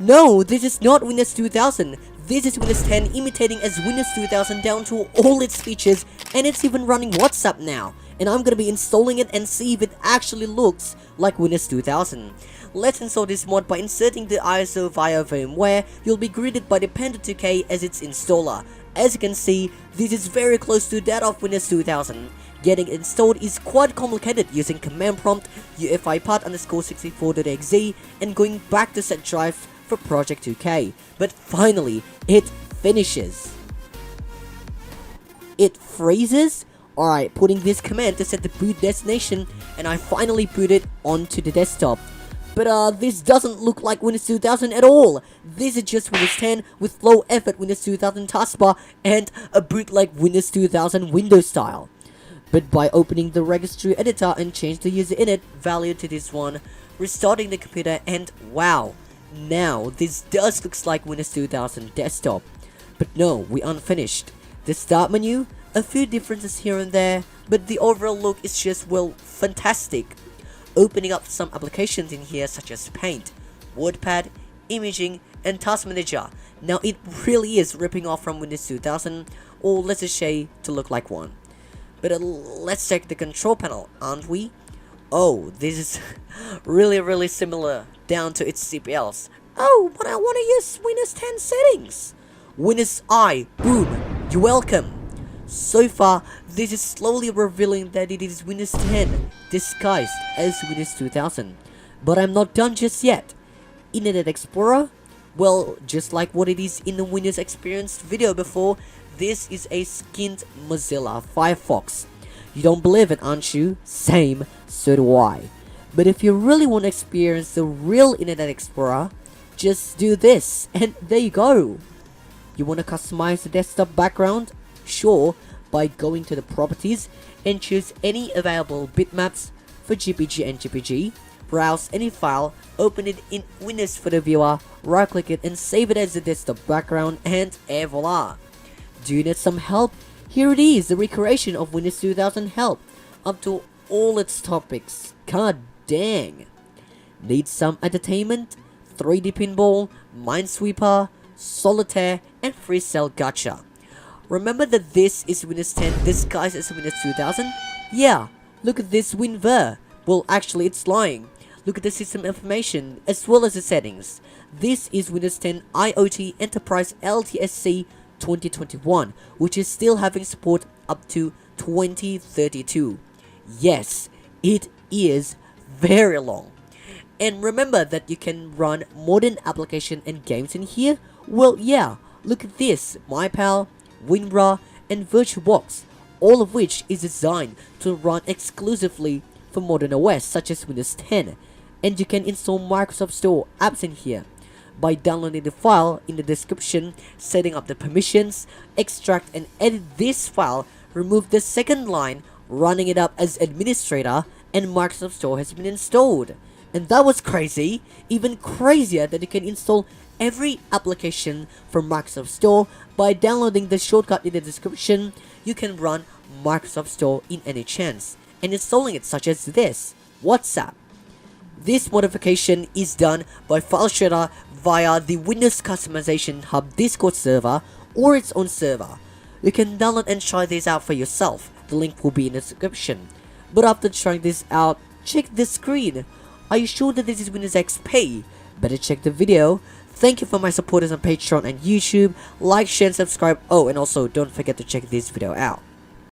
No, this is not Windows 2000. This is Windows 10 imitating as Windows 2000 down to all its features, and it's even running WhatsApp now. And I'm gonna be installing it and see if it actually looks like Windows 2000. Let's install this mod by inserting the ISO via VMware. You'll be greeted by the Panda 2K as its installer. As you can see, this is very close to that of Windows 2000. Getting it installed is quite complicated using command prompt UEFI-part_64.exe and going back to set drive for Project 2K. But finally, it finishes. It freezes? Alright, putting this command to set the boot destination, and I finally booted onto the desktop. But this doesn't look like Windows 2000 at all. This is just Windows 10 with low effort Windows 2000 taskbar and a bootleg Windows 2000 Windows style. But by opening the registry editor and change the user init value to this one, restarting the computer, and wow, now this does looks like Windows 2000 desktop. But no, we aren't finished. The start menu, a few differences here and there, but the overall look is just, well, fantastic. Opening up some applications in here such as Paint, WordPad, Imaging, and Task Manager. Now it really is ripping off from Windows 2000, or let's just say to look like one. But let's check the control panel, aren't we? Oh, this is really similar down to its CPLs. Oh, but I want to use Windows 10 settings. Windows I, boom, you're welcome. So far, this is slowly revealing that it is Windows 10 disguised as Windows 2000. But I'm not done just yet. Internet Explorer? Well, just like what it is in the Windows Experience video before, this is a skinned Mozilla Firefox. You don't believe it, aren't you? Same, so do I. But if you really want to experience the real Internet Explorer, just do this, and there you go. You want to customize the desktop background? Sure, by going to the properties and choose any available bitmaps for GPG and GPG, browse any file, open it in Windows Photo Viewer, right click it and save it as the desktop background, and voila! Do you need some help? Here it is, the recreation of Windows 2000 help, up to all its topics. God dang! Need some entertainment? 3D Pinball, Minesweeper, Solitaire, and Free Cell Gacha. Remember that this is Windows 10 disguised as Windows 2000? Yeah, look at this WinVer. Well, actually it's lying. Look at the system information as well as the settings. This is Windows 10 IoT Enterprise LTSC 2021, which is still having support up to 2032. Yes, it is very long. And remember that you can run modern application and games in here? Well, yeah, look at this, MyPal, WinRAR, and VirtualBox, all of which is designed to run exclusively for modern OS such as Windows 10. And you can install Microsoft Store apps in here by downloading the file in the description, setting up the permissions, extract and edit this file, remove the second line, running it up as administrator, and Microsoft Store has been installed. And that was crazy, even crazier that you can install every application from Microsoft Store by downloading the shortcut in the description. You can run Microsoft Store in any chance and installing it, such as this, WhatsApp. This modification is done by file sharer via the Windows Customization Hub Discord server or its own server. You can download and try this out for yourself. The link will be in the description. But after trying this out, check the screen. Are you sure that this is Windows XP? Better check the video. Thank you for my supporters on Patreon and YouTube. Like, share, and subscribe. Oh, and also don't forget to check this video out.